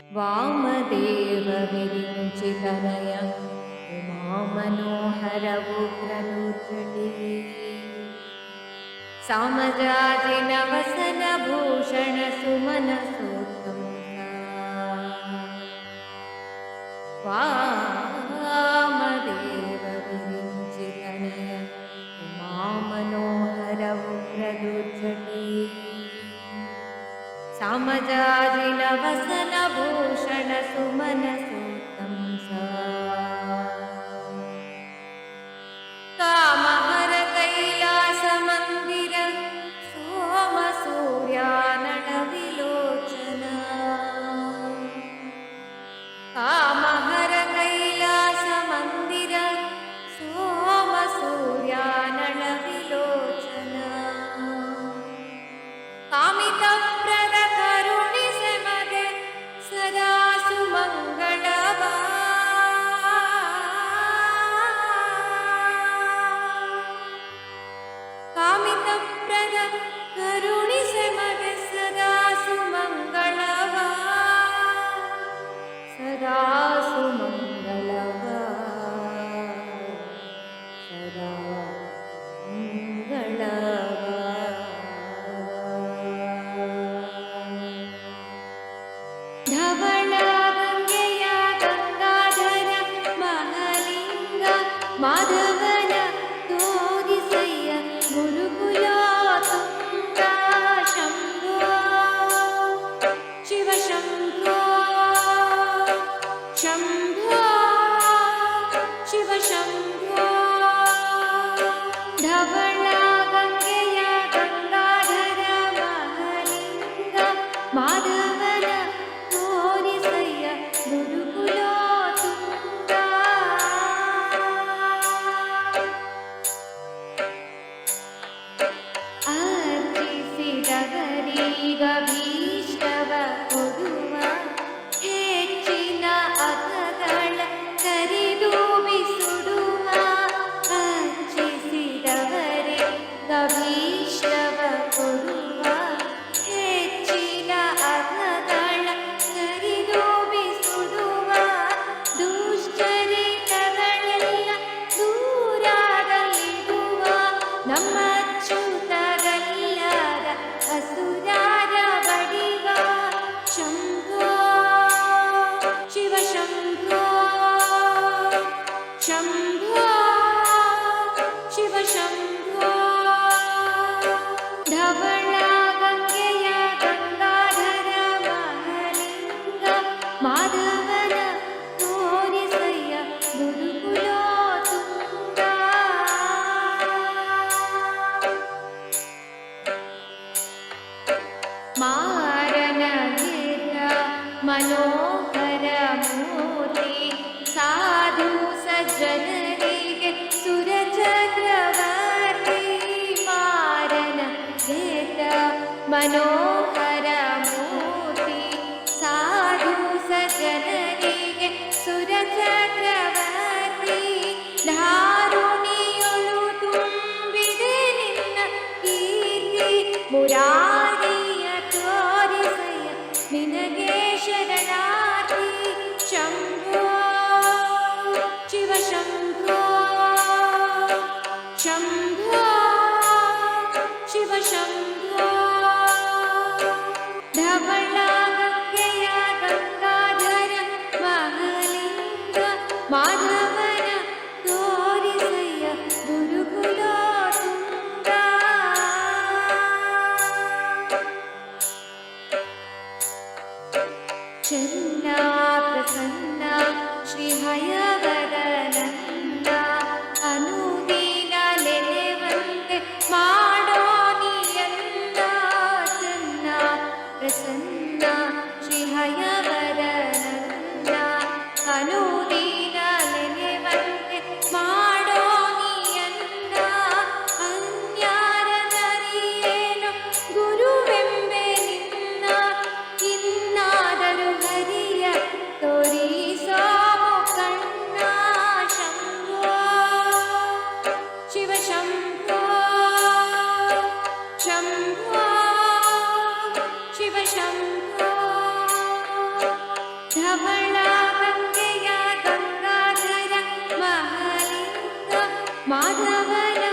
ವಾಮದೇವ ವಿರಿಂಚಿತನಯ ಉಮಾಮನೋಹರ ಉಗ್ರನೂರ್ಜಟಿ ಸಾಮಜಾಜಿನ ವಸನ ಭೂಷಣ ಸುಮನ ಸೂತಂ ವಾಮದೇವ ವಿರಿಂಚಿತನಯ ಉಮಾಮನೋಹರ ಉಗ್ರನೂರ್ಜಟಿ ಸಾಮಜಾಜಿನ ವಸನ ಭೂಷಣ ಸುಮನ ಸೂತಂ ಕಾಮಹರ ಕೈಲಾಸ ಮಂದಿರ ಸೋಮ ಸೂರ್ಯಾನಳ ವಿಲೋಚನ ಕಾಮಹರ ಕೈಲಾಸ ಮಂದಿರ ಸೋಮ ಸೂರ್ಯಾನಳ ವಿಲೋಚನ ಕಾಮಿತ ಪ್ರದ ಕರುಣಿಸೆ ಮಗೆ ಸದಾ ಸುಮಂಗಳವ ಕಾಮಿತ ಪ್ರದ ಕರುಣಿಸೆ ಮಗೆ ಸದಾ ಸುಮಂಗಳವ ಸದಾ ಸುಮಂಗಳವ ಸದಾ ಮಂಗಳವ ಧವಳ ಗಂಗೆಯ ಗಂಗಾಧರ ಮಹಲಿಂಗ ಮಾಧವನ ತೋರಿಸಯ್ಯ ಗುರುಕುಲೋತ್ತುಂಗ ಶಂಭೋ ಶಿವ ಶಂಭೋ ಶಂಭೋ ಶಿವ ಶಂಭೋ ಧವಳ ಗಂಗೆಯ ಗಂಗಾಧರ ಮಹಲಿಂಗ ಮಾಧವನ ತೋರಿಸಯ್ಯ ಗುರುಕುಲೋತ್ತುಂಗ ಅರ್ಚಿಸಿದವರೀಗ ಭೀಷ್ಟವ ಕೊಡುವ ಹೆಚ್ಚಿನ ಅಗಗಳ ಕರಿದು ಬಿಸುಡುವ ಅರ್ಚಿಸಿದವರೀಗ ಭೀಷ್ಟವ ಕೊಡುವ ಹೆಚ್ಚಿನ ಅಗಗಳ ಕರಿದು ಬಿಸುಡುವ ದುಶ್ಚರಿತಗಳೆಲ್ಲ ದೂರಾಗಲಿಡುವ ನಮ್ಮ ಅಚ್ಯುತಗಲ್ಲದ ಅಸುರಾರ ಬಡಿವ ಶಂಭೋ ಶಿವ ಶಂಭೋ ಶಂಭೋ ಶಿವ ಶಂಭೋ ಧವಳ ಗಂಗೆಯ ಗಂಗಾಧರ ಮಹಲಿಂಗ ಮಾಧವನ ತೋರಿಸಯ್ಯ ಗುರುಕುಲೋತ್ತುಂಗ ಮಾರನ ಗಿರ ಮನೋಹರ ಮೂರ್ತಿ ಸಾಧು ಸಜ್ಜನರಿಗೆ ಸುರ ಚಕ್ರವರ್ತಿ ಮಾರನ ಗಿರ ಮನೋಹರ ಮೂರ್ತಿ ಸಾಧು ಸಜ್ಜನರಿಗೆ ಸುರ ಚಕ್ರವರ್ತಿ ಧಾರುಣಿಯೊಳು ತುಂಬಿದೆ ನಿನ್ನ ಕೀರ್ತಿ ಮುರಾರಿಯ ತೋರಿಸಯ್ಯ ನಿನಗೆ ಶರಣಾರ್ಥಿ ಶಂಭೋ ಶಿವ ಶಂಭೋ ಶಂಭೋ ಶಿವ ಶಂಭೋ ಧವಳ ಗಂಗೆಯ ಗಂಗಾಧರ ಮಹಲಿಂಗ ಮಾಧವನ ತೋರಿಸಯ್ಯ ಗುರುಕುಲೋತ್ತುಂಗ ಚನ್ನ ಪ್ರಸನ್ನ ಶ್ರೀ ಹಯವರನನ್ನ ಅನುದೀನ ನೆನೆವಂತೆ ಮಾಡೋ ನೀಯನ್ನ ಚನ್ನ ಪ್ರಸನ್ನ ಶ್ರೀ ಹಯವರನನ್ನ ಅನುದೀನ ನೆನೆವಂತೆ ಮಾಡೋ ನೀಯನ್ನ ಅನ್ಯಾರನರಿಯೇನು ಗುರುವೆಂಬೆ ನಿನ್ನ ಇನ್ನಾದರೂ ಹರಿಯ ತೋರಿಸೋ ಕಣ್ಣ ಶಂಭೋ ಶಿವ ಶಂಭೋ ಶಂಭೋ ಶಿವ ಶಂಭೋ ಧವಳ ಗಂಗೆಯ ಗಂಗಾಧರ ಮಹಲಿಂಗ ಮಾಧವನ